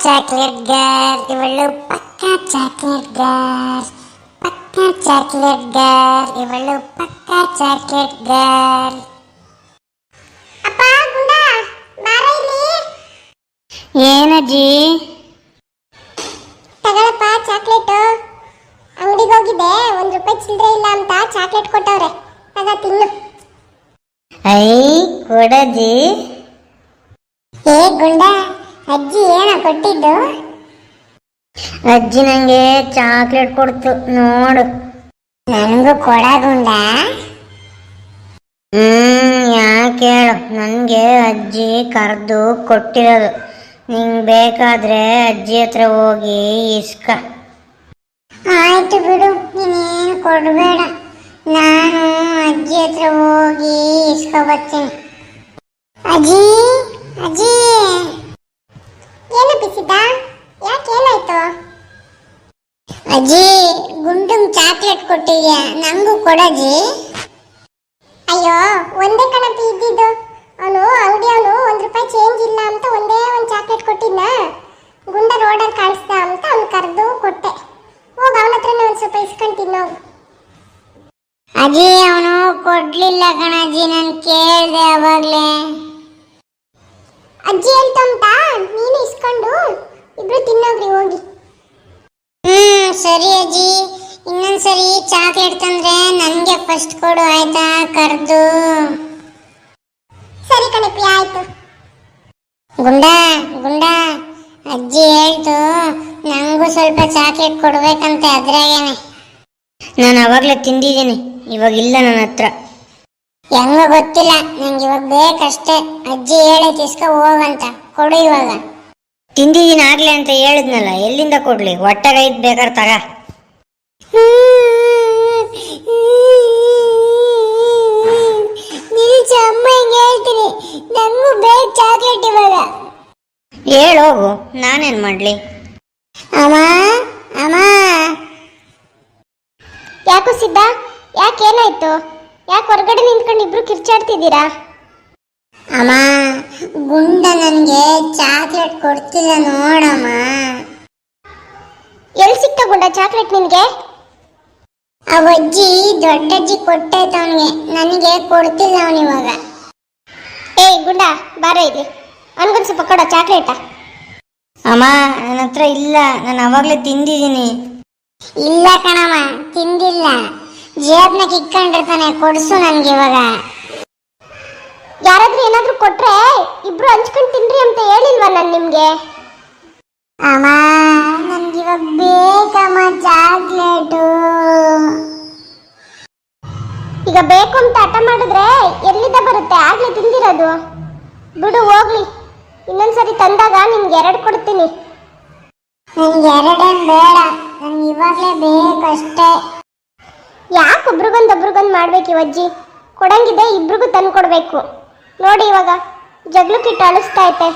Chocolate girl, ಇವಳು ಪಕ್ಕಾ chocolate girl. ಪಕ್ಕಾ ಚಾಕ್ಲೇಟ್ ಗರ್ಲ್, ಇವಳು ಪಕ್ಕಾ ಚಾಕ್ಲೇಟ್ ಗರ್ಲ್. ಅಪ್ಪ ಗುಂಡ ಬಾರ ಇಲ್ಲಿ. ಏನಜ್ಜಿ? ತಗೊಳಪ್ಪ ಚಾಕ್ಲೇಟ್. ಅಂಗಡಿಗೆ ಹೋಗಿದ್ದೆ, ₹1 ಚಿಲ್ಲರೆ ಇಲ್ಲ ಅಂತ ಚಾಕ್ಲೇಟ್ ಕೊಟ್ಟವ್ರೆ, ತಗ ತಿನ್ನು. ಐ ಕೊಡಜ್ಜಿ. ಏ ಗುಂಡ, ಅಜ್ಜಿ ಏನ ಕೊಟ್ಟಿದ್ದು? ಅಜ್ಜಿ ನಂಗೆ ಚಾಕ್ಲೇಟ್ ಕೊಡ್ತು ನೋಡು. ನನಗೂ ಕೊಡ ಗುಂಡ. ಯಾಕೆ ಹೇಳು, ನನಗೆ ಅಜ್ಜಿ ಕರೆದು ಕೊಟ್ಟಿರೋದು. ನಿಂಗೆ ಬೇಕಾದ್ರೆ ಅಜ್ಜಿ ಹತ್ರ ಹೋಗಿ ಇಸ್ಕ. ಆಯ್ತು ಬಿಡು, ನೀನೇನು ಕೊಡಬೇಡ, ನಾನು ಅಜ್ಜಿ ಹತ್ರ ಹೋಗಿ ಇಸ್ಕೊಬರ್ತೀನಿ. ಅಜ್ಜಿ ಅಜ್ಜಿ. ಏನು ಪಿಸಿದ್ದ? ಯಾಕೆ ಏನಾಯ್ತು? ಅಜ್ಜಿ ಗುಂಡುಂಗ್ ಚಾಕ್ಲೇಟ್ ಕೊಟ್ಟಿದ್ಯಾ, ನಂಗೂ ಕೊಡಜ್ಜಿ. ಅಯ್ಯೋ ಒಂದೇ ಕಣಪಿ ಇದ್ದಿದ್ದು. ಅವನು ಅಂಗಡಿಯವನು ₹1 ಚೇಂಜ್ ಇಲ್ಲ ಅಂತ ಒಂದೇ ಒಂದು ಚಾಕ್ಲೇಟ್ ಕೊಟ್ಟಿದ್ನ. ಗುಂಡ ರೋಡಲ್ಲಿ ಕಾಣಿಸ್ದ ಅಂತ ಅವ್ನು ಕರೆದು ಕೊಟ್ಟೆ. ಹೋಗ ಅವನ ಹತ್ರನೇ ಒಂದು ಸ್ವಲ್ಪ ಇಸ್ಕೊಂಡು ತಿನ್ನೋಗು. ಅಜ್ಜಿ ಅವನು ಕೊಡ್ಲಿಲ್ಲ ಕಣಜ್ಜಿ, ನಾನು ಕೇಳಿದೆ ಅವಾಗ್ಲೇ. ಅಜ್ಜಿ ಹೇಳ್ತಂತ ನೀನು ಇಸ್ಕೊಂಡು ಇಬ್ರು ತಿನ್ನೋಗ್ರಿ ಹೋಗಿ. ಸರಿ ಅಜ್ಜಿ, ಇನ್ನೊಂದ್ಸರಿ ಚಾಕ್ಲೇಟ್ ತಂದ್ರೆ ನನಗೆ ಫಸ್ಟ್ ಕೊಡು ಆಯ್ತಾ, ಕರ್ದು. ಸರಿ ಕಣಪ್ಪಿ ಆಯ್ತು. ಗುಂಡ ಗುಂಡ, ಅಜ್ಜಿ ಹೇಳ್ತು ನಂಗೂ ಸ್ವಲ್ಪ ಚಾಕ್ಲೇಟ್ ಕೊಡ್ಬೇಕಂತೆ, ಅದ್ರಾಗೇನೆ. ನಾನು ಅವಾಗಲೇ ತಿಂದಿದ್ದೀನಿ, ಇವಾಗಿಲ್ಲ ನನ್ನ ಹತ್ರ. ಹೆಂಗ ಗೊತ್ತಿಲ್ಲ, ನಂಗೆ ಇವಾಗ ಬೇಕಷ್ಟೇ. ಅಜ್ಜಿ ಹೇಳೈತಿ ಇಸ್ಕೊ ಹೋಗಂತ, ಕೊಡು ಇವಾಗ. ತಿಂದಿದ್ದೀನಿ ಆಗ್ಲೇ ಅಂತ ಹೇಳಿದ್ನಲ್ಲ, ಎಲ್ಲಿಂದ ಕೊಡ್ಲಿ? ಹೊಟ್ಟೆಗೈದು ಬೇಕಾದ್ರೆ ತಗ. ನಿಲ್ಸು, ಅಮ್ಮಂಗೆ ಹೇಳ್ತೀನಿ, ನಂಗೂ ಬೇಕು ಚಾಕ್ಲೇಟ್ ಇವಾಗ. ಹೇಳೋಗು, ನಾನೇನು ಮಾಡಲಿ? ಅಮ್ಮ ಅಮ್ಮ. ಯಾಕೋ ಸಿದ್ಧ, ಯಾಕೇನಾಯ್ತು? ಯಾಕೆ ಹೊರಗಡೆ ನಿಂತ್ಕೊಂಡು ಇಬ್ರು ಕಿರ್ಚಾಡ್ತಿದ್ದೀರಾ? ಅಮ್ಮ, ಗುಂಡ ನನಗೆ ಚಾಕ್ಲೇಟ್ ಕೊಡ್ತಿಲ್ಲ ನೋಡಮ್ಮ. ಎಲ್ಲಿ ಸಿಕ್ತ ಗುಂಡ ಚಾಕ್ಲೇಟ್ ನಿನ್ಗೆ? ಅವಜ್ಜಿ ದೊಡ್ಡಜ್ಜಿ ಕೊಟ್ಟೈತೆ ಅವನಿಗೆ, ನನಗೆ ಕೊಡ್ತಿಲ್ಲ ಅವನಿವಾಗ. ಏಯ್ ಗುಂಡ ಬಾರ ಇಲ್ಲಿ, ಅವನಿಗೊಂದು ಸ್ವಲ್ಪ ಕೊಡ ಚಾಕ್ಲೇಟ. ಅಮ್ಮ ನನ್ನ ಹತ್ರ ಇಲ್ಲ, ನಾನು ಅವಾಗಲೇ ತಿಂದಿದ್ದೀನಿ. ಇಲ್ಲ ಕಣಮ್ಮ, ತಿಂದಿಲ್ಲ, ಜೇಬ್ನಾಗ ಇಕ್ಕೊಂಡಿರ್ತಾನೆ, ಕೊಡ್ಸು ನನಗೆ ಇವಾಗ. ಯಾರಾದ್ರೂ ಏನಾದ್ರೂ ಕೊಟ್ರೆ ಇಬ್ರು ಹಂಚ್ಕೊಂಡು ತಿನ್ರಿ ಅಂತ ಹೇಳಿಲ್ವಾ ನಾನು ನಿಮ್ಗೆ? ಅಮ್ಮ ನನ್ಗೆ ಇವಾಗ ಬೇಕಮ್ಮ ಚಾಕ್ಲೇಟು. ಈಗ ಬೇಕು ಅಂತ ಹಠ ಮಾಡಿದ್ರೆ ಎಲ್ಲಿಂದ ಬರುತ್ತೆ? ಆಗ್ಲೇ ತಿಂದಿರೋದು. ಬಿಡು ಹೋಗ್ಲಿ, ಇನ್ನೊಂದ್ಸರಿ ತಂದಾಗ ನಿಮ್ಗೆ 2 ಕೊಡ್ತೀನಿ. ನನ್ಗೆ 2 ಬೇಡ, ನನ್ಗೆ ಇವಾಗಲೇ ಬೇಕಷ್ಟೇ. ಯಾಕೆ ಒಬ್ರಿಗೊಂದು ಮಾಡ್ಬೇಕು ಅಜ್ಜಿ? ಕೊಡಂಗಿದೆ ಇಬ್ರಿಗೂ ತಂದು ಕೊಡ್ಬೇಕು. ನೋಡಿ ಇವಾಗ ಜಗ್ಲಕ್ಕಿಟ್ಟು ಅಳಿಸ್ತಾ ಐತೆ.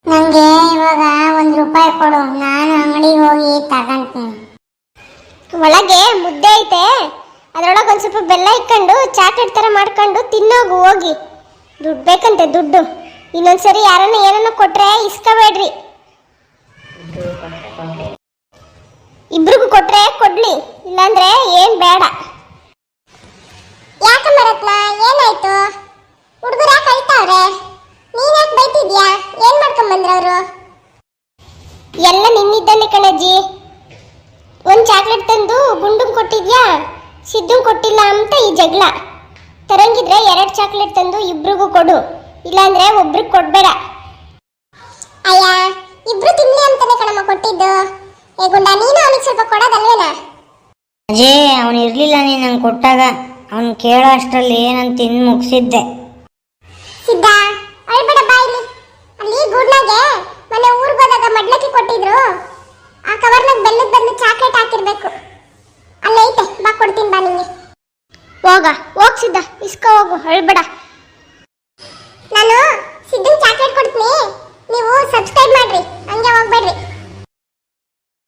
ನನಗೆ ಇವಾಗ ₹1 ಕೊಡು, ನಾನು ಅಂಗಡಿಗೆ ಹೋಗಿ ತಗೊಂತೀನಿ. ಒಳಗೆ ಮುದ್ದೆ ಐತೆ, ಅದರೊಳಗೆ ಒಂದು ಸ್ವಲ್ಪ ಬೆಲ್ಲ ಇಕ್ಕೊಂಡು ಚಾಕ್ಲೇಟ್ ಥರ ಮಾಡ್ಕೊಂಡು ತಿನ್ನೋಗು ಹೋಗಿ. ದುಡ್ಡು ಬೇಕಂತೆ, ದುಡ್ಡು. ಇನ್ನೊಂದ್ಸರಿ ಯಾರನ್ನ ಏನನ್ನ ಕೊಟ್ರೆ ಇಸ್ಕೋಬೇಡ್ರಿ. ಇಬ್ರಿಗೂ ಕೊಟ್ರೆ ಕೊಡ್ಲಿ, ಇಲ್ಲಾಂದ್ರೆ ಏನ್ ಬೇಡ. ಯಾಕಮ್ಮ ರತ್ನ, ಏನಾಯ್ತು? ಹುಡುಗರು ಯಾಕೆ ಅಳ್ತಾವ್ರೆ? ನೀನ್ ಯಾಕೆ ಬೈತಿದ್ಯಾ? ಏನ್ ಮಾಡ್ಕೊಂಡ್ ಬಂದ್ರವ್ರು? ಎಲ್ಲ ನಿನ್ನಿದ್ದಾನೆ ಕಣಜ್ಜಿ. ಒಂದ್ ಚಾಕ್ಲೇಟ್ ತಂದು ಗುಂಡುಂಗ್ ಕೊಟ್ಟಿದ್ಯಾ, ಸಿದ್ದುಂಗ್ ಕೊಟ್ಟಿಲ್ಲ ಅಂತ ಈ ಜಗಳ. ತರಂಗಿದ್ರೆ 2 ಚಾಕ್ಲೇಟ್ ತಂದು ಇಬ್ರಿಗೂ ಕೊಡು, ಇಲ್ಲಾಂದ್ರೆ ಒಬ್ರಿಗೆ ಕೊಡ್ಬೇಡ. ಅಯ್ಯ, ಇಬ್ರು ತಿನ್ಲಿ ಅಂತಾನೆ ಕಣಮ್ಮ ಕೊಟ್ಟಿದ್ದು. ಏ ಗುಂಡ, ನೀನು ಅವನಿಗೆ ಸ್ವಲ್ಪ ಕೊಡೋದಲ್ವೇನಾ? ಅಜಯ್, ಅವನು ಇರ್ಲಿಲ್ಲ ನೀನು ನಂಗೆ ಕೊಟ್ಟಾಗ. ಅವನು ಕೇಳೋ ಅಷ್ಟರಲ್ಲಿ ನಾನು ತಿಂದು ಮುಗಿಸಿದ್ದೆ. ಸಿದ್ಧ ಅಳ್ಬೇಡ ಬಾಯಿಲಿ. ಅಲ್ಲಿ ಗೂಡ್ನಾಗೆ ಮನೆ ಊರಿಗೆ ಹೋದಾಗ ಮಡ್ಲಕ್ಕಿ ಕೊಟ್ಟಿದ್ರು, ಆ ಕವರ್ನಾಗ ಬೆಲ್ಲದ ಬದಲು ಚಾಕ್ಲೇಟ್ ಹಾಕಿರ್ಬೇಕು. ಅಲ್ಲೈತೆ, ಬಾ ಕೊಡ್ತೀನಿ ಬಾ ನಿಂಗೆ. ಹೋಗ ಹೋಗ್ ಸಿದ್ಧ, ಇಸ್ಕೋ ಹೋಗು, ಅಳ್ಬೇಡ.